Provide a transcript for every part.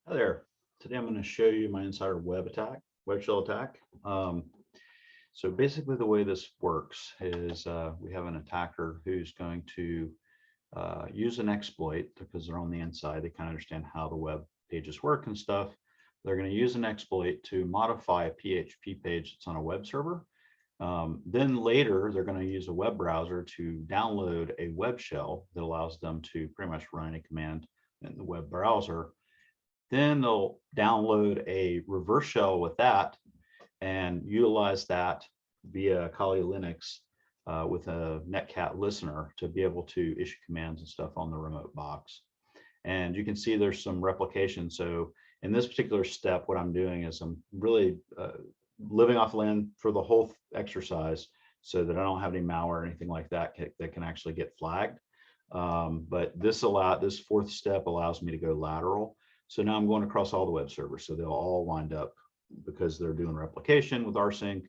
Hi there. Today I'm going to show you my insider web shell attack. So basically the way this works is we have an attacker who's going to use an exploit because they're on the inside. They kind of understand how the web pages work and stuff. They're going to use an exploit to modify a PHP page that's on a web server. Then later, they're going to use a web browser to download a web shell that allows them to pretty much run a command in the web browser. Then they'll download a reverse shell with that and utilize that via Kali Linux with a netcat listener to be able to issue commands and stuff on the remote box. And you can see there's some replication. So in this particular step, what I'm doing is I'm really living off land for the whole exercise so that I don't have any malware or anything like that that can actually get flagged. But this fourth step allows me to go lateral. So now I'm going across all the web servers. So they'll all wind up, because they're doing replication with rsync,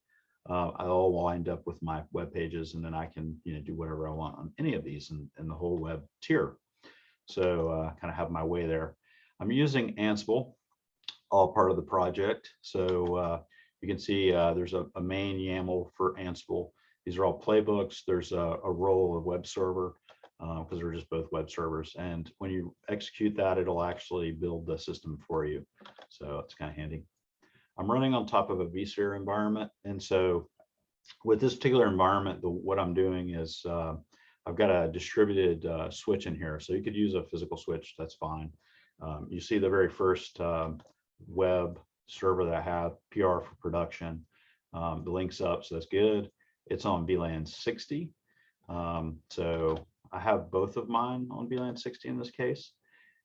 I'll wind up with my web pages, and then I can do whatever I want on any of these in the whole web tier. So kind of have my way there. I'm using Ansible, all part of the project. So you can see there's a main YAML for Ansible. These are all playbooks. There's a role of web server, because they're just both web servers. And when you execute that, it'll actually build the system for you. So it's kind of handy. I'm running on top of a vSphere environment. And so with this particular environment, what I'm doing is I've got a distributed switch in here. So you could use a physical switch, that's fine. You see the very first web server that I have, PR for production. The link's up, so that's good. It's on VLAN 60. So I have both of mine on VLAN 60 in this case.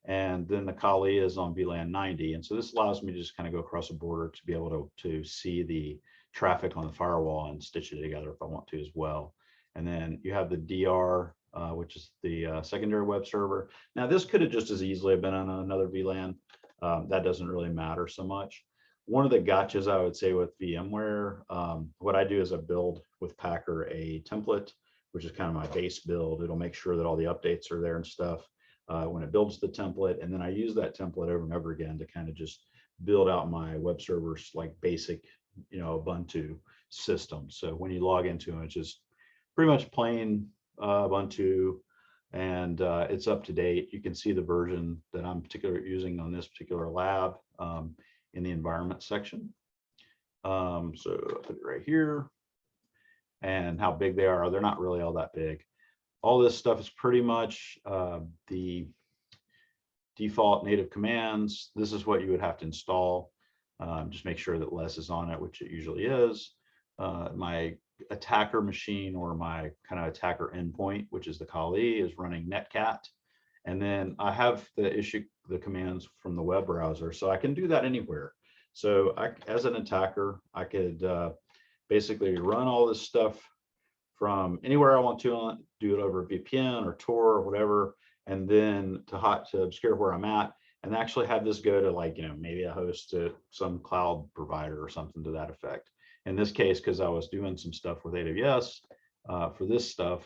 And then the Kali is on VLAN 90. And so this allows me to just kind of go across the border to be able to see the traffic on the firewall and stitch it together if I want to as well. And then you have the DR, which is the secondary web server. Now this could have just as easily been on another VLAN. That doesn't really matter so much. One of the gotchas I would say with VMware, what I do is I build with Packer a template, which is kind of my base build. It'll make sure that all the updates are there and stuff when it builds the template. And then I use that template over and over again to kind of just build out my web servers like basic, Ubuntu system. So when you log into it, it's just pretty much plain Ubuntu, and it's up to date. You can see the version that I'm particularly using on this particular lab in the environment section. So I'll put it right here. And how big they are, they're not really all that big. All this stuff is pretty much the default native commands. This is what you would have to install. Just make sure that less is on it, which it usually is. My attacker machine, or my kind of attacker endpoint, which is the Kali, is running netcat. And then I have the commands from the web browser, so I can do that anywhere. So as an attacker, I could basically run all this stuff from anywhere I want to, do it over VPN or Tor or whatever, and then to obscure where I'm at, and actually have this go to maybe a host to some cloud provider or something to that effect. In this case, because I was doing some stuff with AWS for this stuff,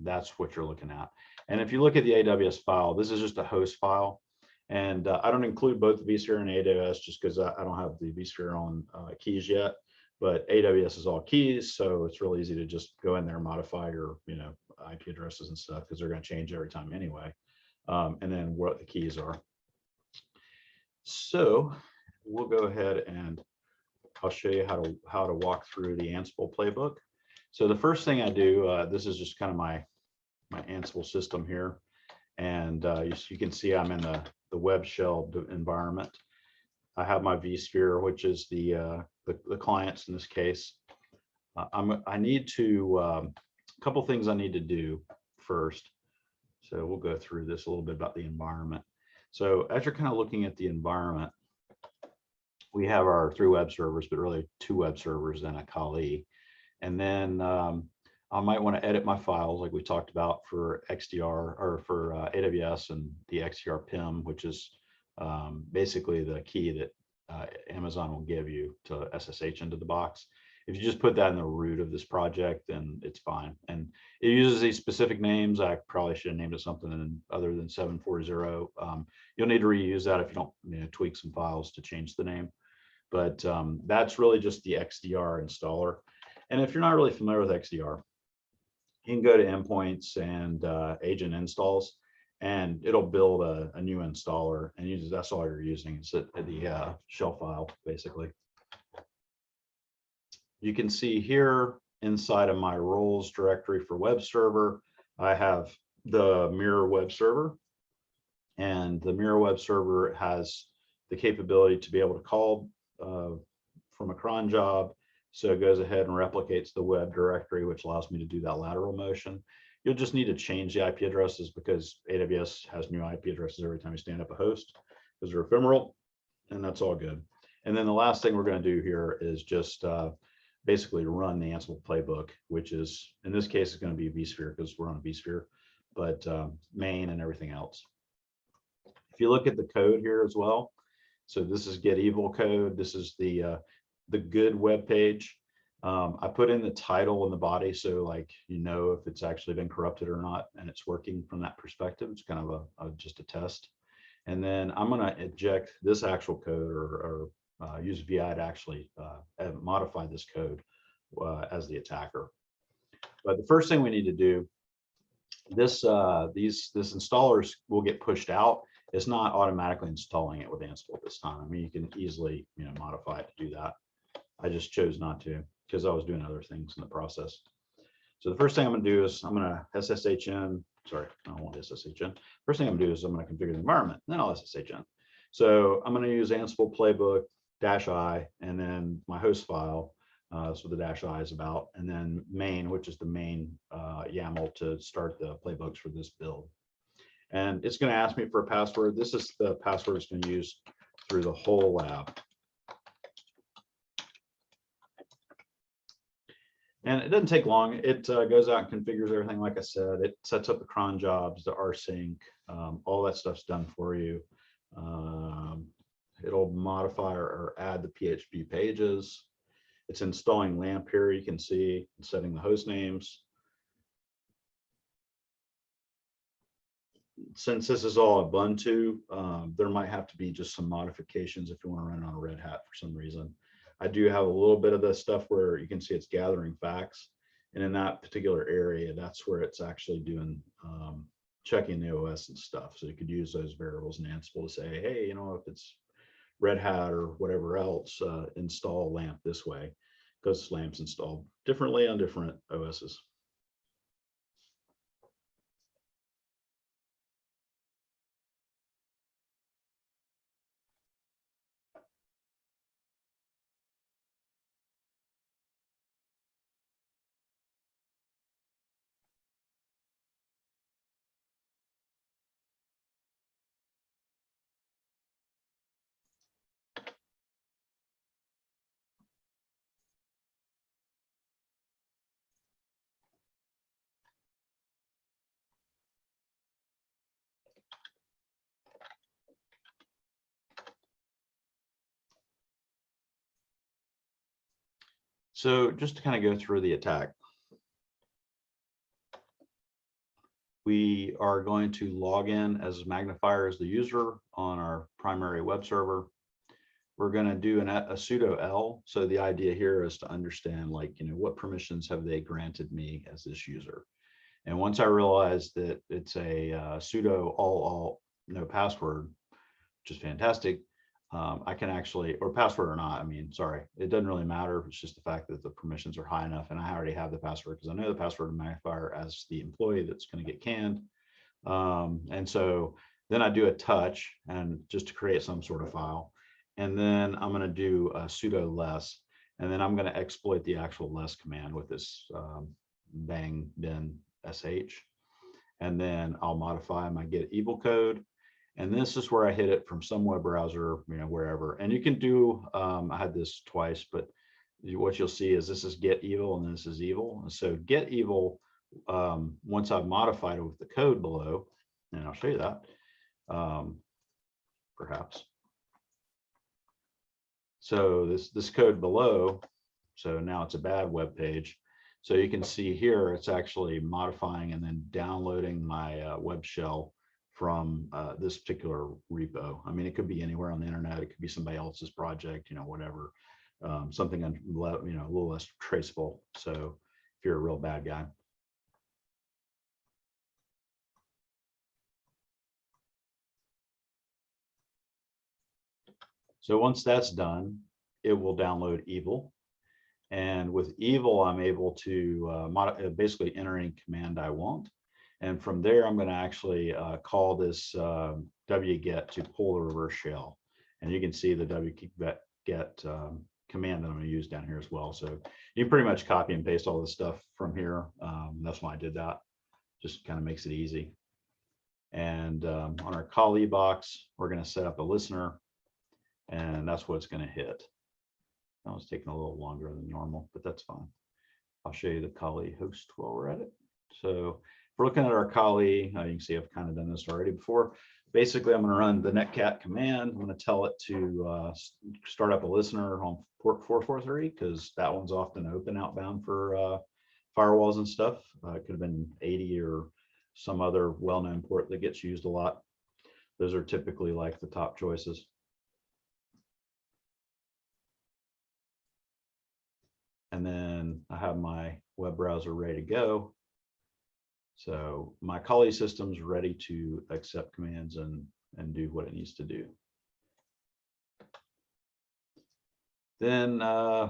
that's what you're looking at. And if you look at the AWS file, this is just a host file. And I don't include both vSphere and AWS just because I don't have the vSphere on keys yet. But AWS is all keys, so it's really easy to just go in there and modify your IP addresses and stuff, because they're going to change every time anyway. And then what the keys are. So we'll go ahead and I'll show you how to walk through the Ansible playbook. So the first thing I do, this is just kind of my Ansible system here, and you can see I'm in the web shell environment. I have my vSphere, which is the clients in this case. I need to a couple things I need to do first. So we'll go through this a little bit about the environment. So as you're kind of looking at the environment, we have our 3 web servers, but really 2 web servers and a Kali. And then I might want to edit my files like we talked about for XDR or for AWS and the XDR PIM, which is basically the key that Amazon will give you to SSH into the box. If you just put that in the root of this project, then it's fine. And it uses these specific names. I probably should have named it something other than 740. You'll need to reuse that if you don't tweak some files to change the name. But that's really just the XDR installer. And if you're not really familiar with XDR, you can go to endpoints and agent installs, and it'll build a new installer, and that's all you're using. It's the shell file, basically. You can see here inside of my roles directory for web server, I have the mirror web server, and the mirror web server has the capability to be able to call from a cron job. So it goes ahead and replicates the web directory, which allows me to do that lateral motion. You'll just need to change the IP addresses because AWS has new IP addresses every time you stand up a host, because they're ephemeral, and that's all good. And then the last thing we're going to do here is just basically run the Ansible playbook, which is, in this case, is going to be vSphere because we're on vSphere, but main and everything else. If you look at the code here as well, so this is get evil code. This is the good web page. I put in the title in the body, so like if it's actually been corrupted or not, and it's working from that perspective. It's kind of just a test. And then I'm going to inject this actual code or use VI to actually modify this code as the attacker. But the first thing we need to do, this installers will get pushed out. It's not automatically installing it with Ansible at this time. I mean, you can easily modify it to do that. I just chose not to because I was doing other things in the process. So the first thing I'm going to do is I'm going to SSH in. Sorry, I don't want SSH in. First thing I'm going to do is I'm going to configure the environment, then I'll SSH in. So I'm going to use Ansible playbook -i and then my host file. That's what the -i is about, and then main, which is the main YAML to start the playbooks for this build. And it's going to ask me for a password. This is the password it's going to use through the whole lab. And it doesn't take long. It goes out and configures everything. Like I said, it sets up the cron jobs, the rsync, all that stuff's done for you. It'll modify or add the PHP pages. It's installing LAMP here. You can see it's setting the host names. Since this is all Ubuntu, there might have to be just some modifications if you want to run it on a Red Hat for some reason. I do have a little bit of this stuff where you can see it's gathering facts. And in that particular area, that's where it's actually doing checking the OS and stuff. So you could use those variables in Ansible to say, hey, if it's Red Hat or whatever else, install LAMP this way, because LAMP's installed differently on different OSs. So just to kind of go through the attack, we are going to log in as Magnifier as the user on our primary web server. We're going to do a sudo L. So the idea here is to understand, what permissions have they granted me as this user. And once I realize that it's a sudo all no password, which is fantastic, I can actually, or password or not, sorry, it doesn't really matter. It's just the fact that the permissions are high enough, and I already have the password because I know the password of Magnifier as the employee that's going to get canned. And so then I do a touch and just to create some sort of file. And then I'm going to do a sudo less, and then I'm going to exploit the actual less command with this bang bin sh. And then I'll modify my get evil code. And this is where I hit it from some web browser, wherever. And you can do, I had this twice, but what you'll see is this is get evil and this is evil. And so get evil, once I've modified it with the code below, and I'll show you that, perhaps. So this code below So now it's a bad web page. So you can see here, it's actually modifying and then downloading my web shell from this particular repo. I mean, it could be anywhere on the internet. It could be somebody else's project, whatever, something, a little less traceable. So if you're a real bad guy. So once that's done, it will download evil. And with evil, I'm able to basically enter any command I want. And from there, I'm going to actually call this wget to pull the reverse shell. And you can see the wget command that I'm going to use down here as well. So you can pretty much copy and paste all this stuff from here. That's why I did that. Just kind of makes it easy. And on our Kali box, we're going to set up a listener. And that's what it's going to hit. That was taking a little longer than normal, but that's fine. I'll show you the Kali host while we're at it. So if we're looking at our Kali, you can see I've kind of done this already before. Basically, I'm going to run the netcat command. I'm going to tell it to start up a listener on port 443 because that one's often open outbound for firewalls and stuff. It could have been 80 or some other well-known port that gets used a lot. Those are typically like the top choices. And then I have my web browser ready to go. So my Kali system's ready to accept commands and do what it needs to do. Then,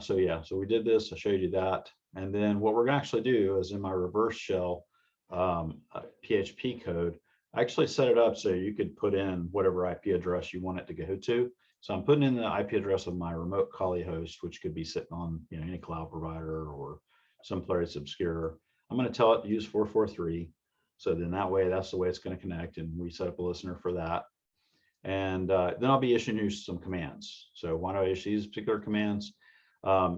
so we did this, I showed you that. And then what we're gonna actually do is in my reverse shell PHP code, I actually set it up so you could put in whatever IP address you want it to go to. So I'm putting in the IP address of my remote Kali host, which could be sitting on any cloud provider or someplace obscure. I'm going to tell it to use 443. So then that way, that's the way it's going to connect. And we set up a listener for that. And then I'll be issuing you some commands. So why do I issue these particular commands?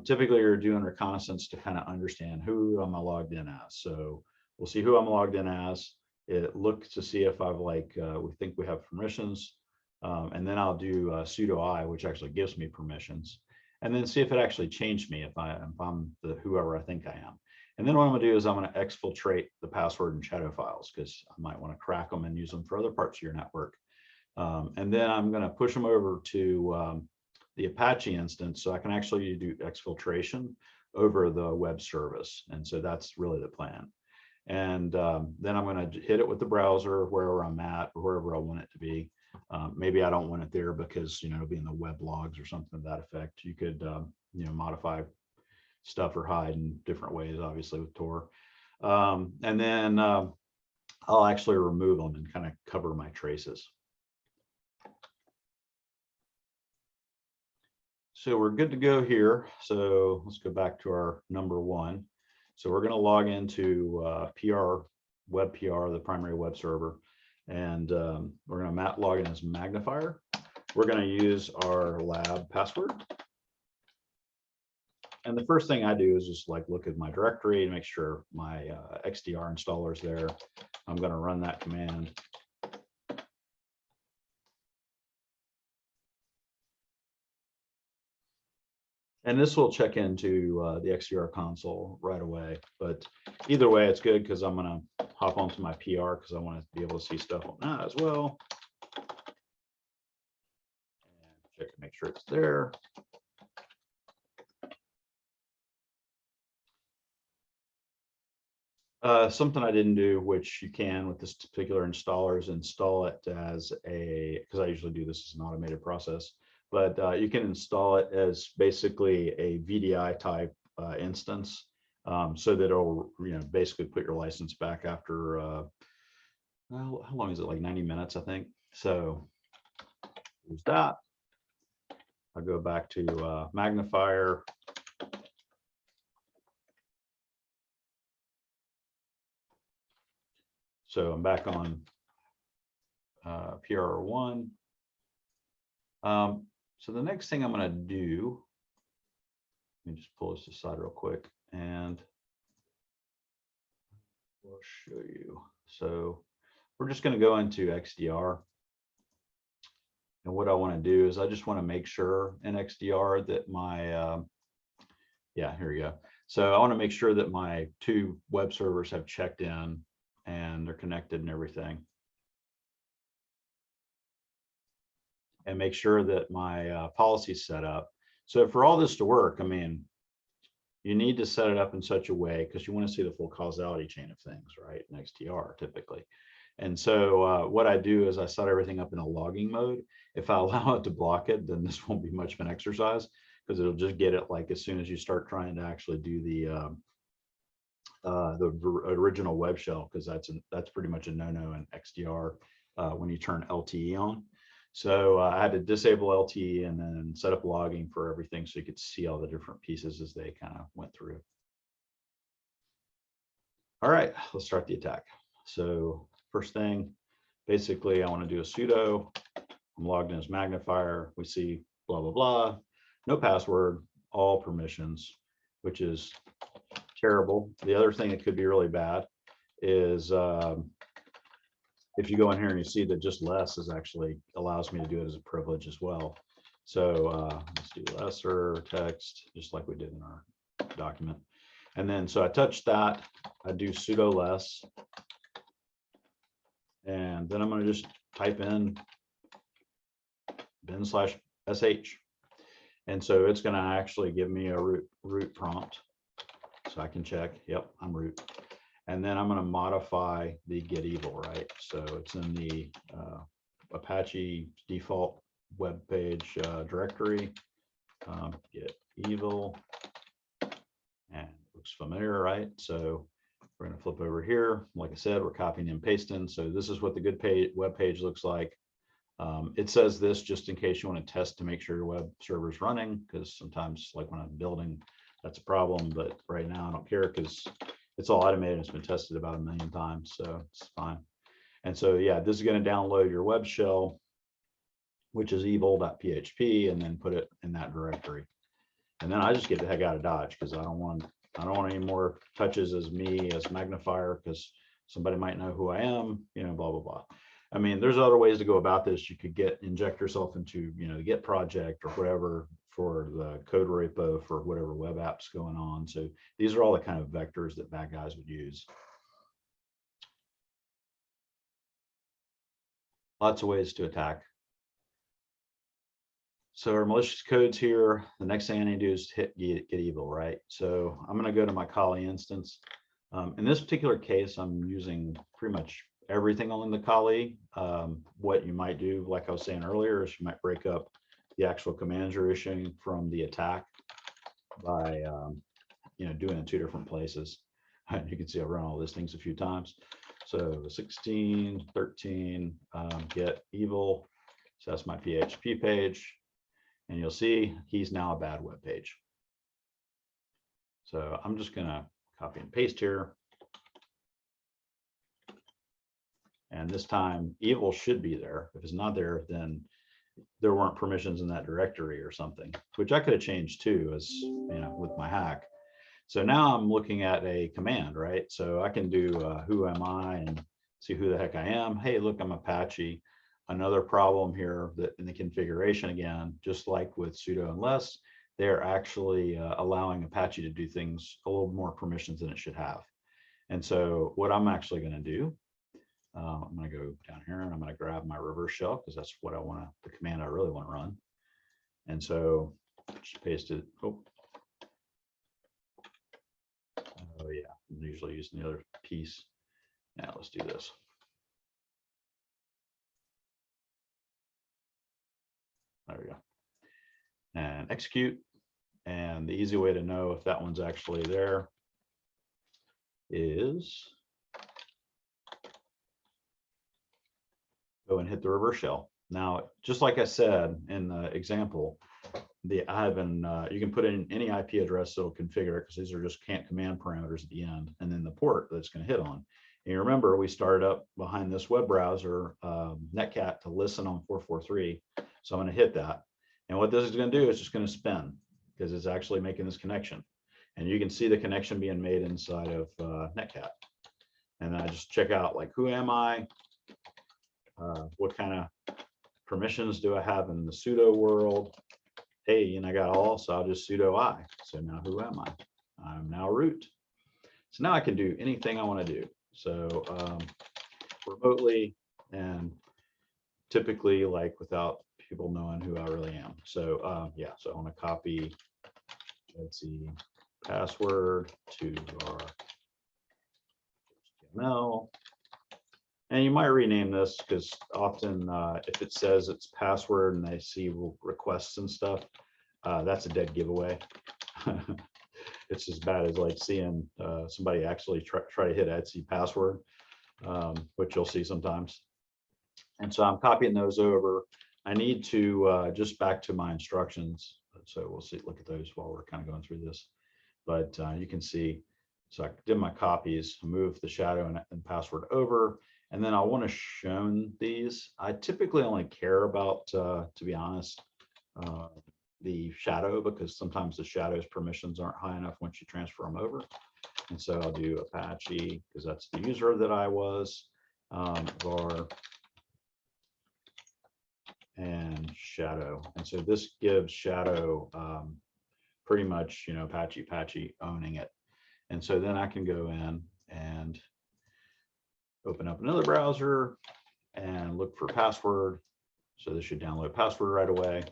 Typically, you're doing reconnaissance to kind of understand who I'm logged in as. So we'll see who I'm logged in as. It looks to see if I've we think we have permissions. And then I'll do sudo I, which actually gives me permissions, and then see if it actually changed me if I'm the whoever I think I am. And then what I'm going to do is I'm going to exfiltrate the password and shadow files because I might want to crack them and use them for other parts of your network. And then I'm going to push them over to the Apache instance so I can actually do exfiltration over the web service. And so that's really the plan. And then I'm going to hit it with the browser wherever I'm at or wherever I want it to be. Maybe I don't want it there because it'll be in the web logs or something to that effect. You could modify stuff or hide in different ways, obviously with Tor. And then I'll actually remove them and kind of cover my traces. So we're good to go here. So let's go back to our number one. So we're going to log into web PR, the primary web server. And we're going to log in as magnifier. We're going to use our lab password. And the first thing I do is just look at my directory and make sure my XDR installer is there. I'm going to run that command. And this will check into the XDR console right away. But either way, it's good because I'm going to hop onto my PR because I want to be able to see stuff on that as well. And check to make sure it's there. Something I didn't do, which you can with this particular installer, is install it as because I usually do this as an automated process, but you can install it as basically a VDI type instance so that it'll basically put your license back after, well, how long is it? Like 90 minutes, I think. So there's that. I'll go back to magnifier. So I'm back on PR1. So the next thing I'm going to do, let me just pull this aside real quick and we'll show you. So we're just going to go into XDR. And what I want to do is I just want to make sure in XDR that my Yeah, here we go. So I want to make sure that my 2 web servers have checked in and they're connected and everything. And make sure that my policy's set up. So for all this to work, I mean, you need to set it up in such a way because you want to see the full causality chain of things, right? In XDR typically. And so what I do is I set everything up in a logging mode. If I allow it to block it, then this won't be much of an exercise because it'll just get it like as soon as you start trying to actually do the original web shell, because that's pretty much a no-no in XDR when you turn LTE on. So I had to disable LTE and then set up logging for everything so you could see all the different pieces as they kind of went through. All right, let's start the attack. So first thing, basically I want to do a sudo. I'm logged in as magnifier. We see blah, blah, blah, no password, all permissions, which is terrible. The other thing that could be really bad is if you go in here and you see that just less is actually allows me to do it as a privilege as well. So let's do lesser text, just like we did in our document. And then, so I touch that, I do sudo less, and then I'm going to just type in bin/sh. And so it's going to actually give me a root prompt. So I can check, yep, I'm root. And then I'm going to modify the get evil, right? So it's in the Apache default web page directory, get evil, and it looks familiar, right? So we're going to flip over here. Like I said, we're copying and pasting. So this is what the good web page looks like. It says this just in case you want to test to make sure your web server is running, because sometimes, like when I'm building, that's a problem. But right now I don't care because it's all automated. It's been tested about 1 million times, so it's fine. And so, yeah, this is going to download your web shell, which is evil.php, and then put it in that directory. And then I just get the heck out of Dodge because I don't want any more touches as me as magnifier, because somebody might know who I am, you know, blah, blah, blah. I mean, there's other ways to go about this. You could inject yourself into, you know, the Git project or whatever for the code repo for whatever web apps going on. So these are all the kind of vectors that bad guys would use. Lots of ways to attack. So our malicious codes here, the next thing I need to do is hit get evil, right? So I'm going to go to my Kali instance. In this particular case, I'm using pretty much everything on the Kali. What you might do, like I was saying earlier, is you might break up the actual commands you're issuing from the attack by you know, doing it in 2 different places. And you can see I've run all these things a few times. So 16, 13, get evil. So that's my PHP page. And you'll see he's now a bad web page. So I'm just going to copy and paste here. And this time evil should be there. If it's not there, then there weren't permissions in that directory or something, which I could have changed too, as you know, with my hack. So now I'm looking at a command, right? So I can do who am I and see who the heck I am. Hey, look, I'm Apache. Another problem here that in the configuration, again, just like with sudo and less, they're actually allowing Apache to do things a little more permissions than it should have. And so what I'm actually going to do, I'm going to go down here and I'm going to grab my reverse shell, because that's what I want to, the command I really want to run. And so just paste it. Oh yeah, I'm usually using the other piece. Now let's do this. There we go. And execute. And the easy way to know if that one's actually there is go and hit the reverse shell. Now, just like I said in the example, you can put in any IP address that'll configure it, because these are just command parameters at the end, and then the port that's going to hit on. And you remember we started up behind this web browser netcat to listen on 443. So I'm going to hit that. And what this is going to do is just going to spin, because it's actually making this connection. And you can see the connection being made inside of netcat. And then I just check out, like, who am I? What kind of permissions do I have in the sudo world? hey, I got all, so I'll just sudo I. So now who am I? I'm now root. So now I can do anything I want to do. So remotely and typically like without people knowing who I really am. So yeah, so I want to copy, let's see, password to our HTML. And you might rename this because often if it says it's password and they see requests and stuff, that's a dead giveaway. It's as bad as like seeing somebody actually try to hit Etsy password, which you'll see sometimes. And so I'm copying those over. I need to just back to my instructions. So we'll see, look at those while we're kind of going through this. But you can see, so I did my copies, move the shadow and password over, and then I want to show these. I typically only care about, to be honest, the shadow, because sometimes the shadow's permissions aren't high enough once you transfer them over. And so I'll do Apache because that's the user that I was, var and shadow. And so this gives shadow pretty much, Apache owning it. And so then I can go in and open up another browser and look for password. So this should download password right away.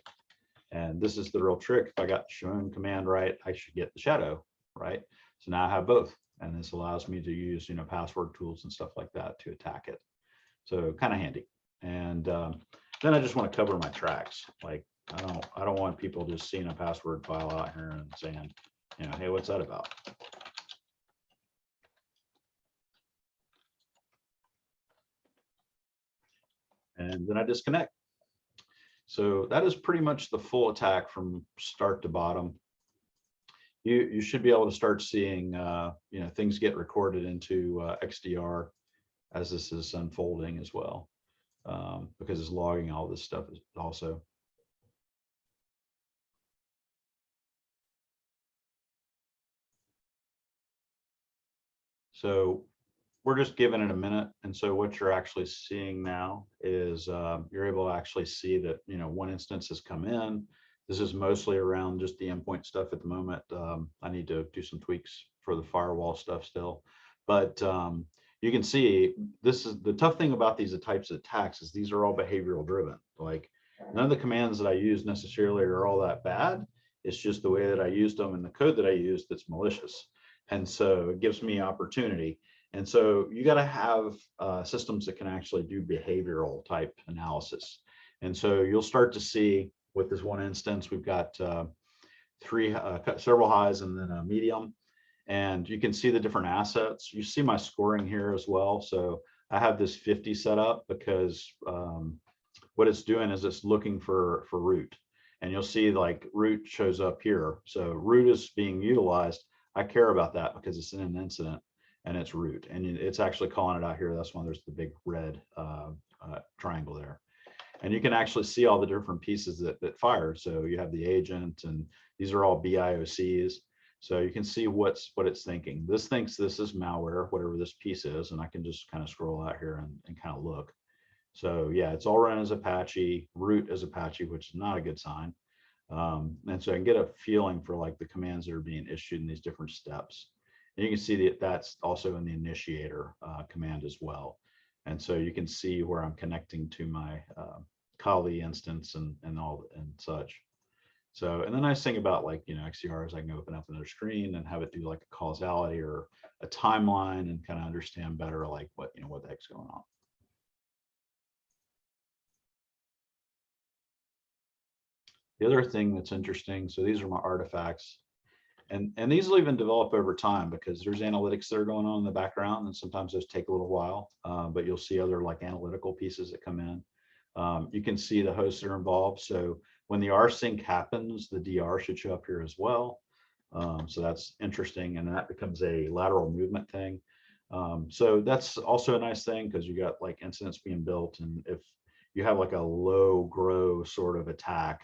And this is the real trick. If I got the shown command right, I should get the shadow right. So now I have both. And this allows me to use, password tools and stuff like that to attack it. So kind of handy. And then I just want to cover my tracks. Like I don't want people just seeing a password file out here and saying, hey, what's that about? And then I disconnect. So that is pretty much the full attack from start to bottom. You should be able to start seeing things get recorded into XDR as this is unfolding as well, because it's logging all this stuff also. So we're just giving it a minute. And so what you're actually seeing now is you're able to actually see that, one instance has come in. This is mostly around just the endpoint stuff at the moment. I need to do some tweaks for the firewall stuff still. But you can see this is the tough thing about these types of attacks is these are all behavioral driven. Like none of the commands that I use necessarily are all that bad. It's just the way that I used them and the code that I used that's malicious. And so it gives me opportunity. And so you got to have systems that can actually do behavioral type analysis. And so you'll start to see with this one instance, we've got several highs and then a medium. And you can see the different assets. You see my scoring here as well. So I have this 50 set up because what it's doing is it's looking for root. And you'll see like root shows up here. So root is being utilized. I care about that because it's in an incident and it's root. And it's actually calling it out here. That's why there's the big red triangle there. And you can actually see all the different pieces that fire. So you have the agent, and these are all BIOCs. So you can see what it's thinking. This thinks this is malware, whatever this piece is, and I can just kind of scroll out here and kind of look. So yeah, it's all run as Apache, root as Apache, which is not a good sign. And so I can get a feeling for like the commands that are being issued in these different steps. And you can see that that's also in the initiator command as well. And so you can see where I'm connecting to my Kali instance and all and such. So, and the nice thing about like, XDR is I can open up another screen and have it do like a causality or a timeline and kind of understand better like what the heck's going on. The other thing that's interesting, so these are my artifacts. And these will even develop over time because there's analytics that are going on in the background, and sometimes those take a little while, but you'll see other like analytical pieces that come in. You can see the hosts that are involved. So when the rsync happens, the DR should show up here as well. So that's interesting, and that becomes a lateral movement thing. So that's also a nice thing because you got like incidents being built, and if you have like a low grow sort of attack,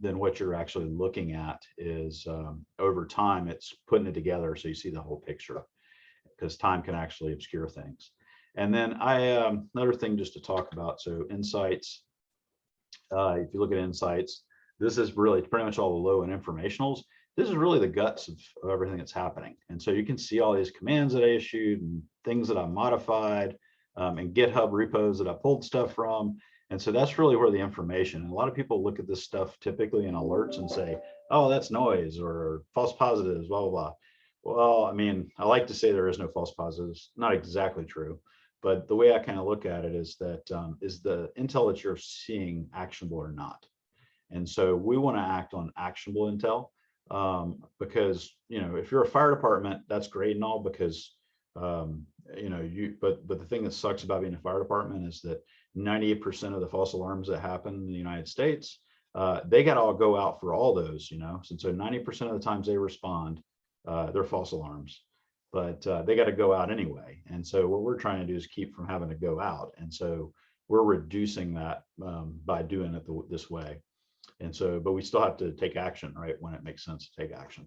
then what you're actually looking at is over time, it's putting it together so you see the whole picture, because time can actually obscure things. And then another thing just to talk about, so insights, if you look at insights, this is really pretty much all the low end informationals. This is really the guts of everything that's happening. And so you can see all these commands that I issued and things that I modified, and GitHub repos that I pulled stuff from. And so that's really where the information, and a lot of people look at this stuff typically in alerts and say, oh, that's noise or false positives, blah, blah, blah. Well, I mean, I like to say there is no false positives, not exactly true. But the way I kind of look at it is that is the intel that you're seeing actionable or not? And so we want to act on actionable intel, because, you know, if you're a fire department, that's great and all, because, you know, but the thing that sucks about being a fire department is that 98% of the false alarms that happen in the United States, they got to all go out for all those, you know, and so 90% of the times they respond, they're false alarms, but they got to go out anyway. And so what we're trying to do is keep from having to go out. And so we're reducing that by doing it this way. And so, but we still have to take action, right, when it makes sense to take action.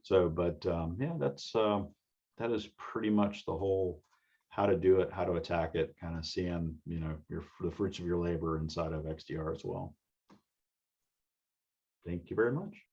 So, but yeah, that is pretty much the whole how to do it, how to attack it, kind of seeing, you know, the fruits of your labor inside of XDR as well. Thank you very much.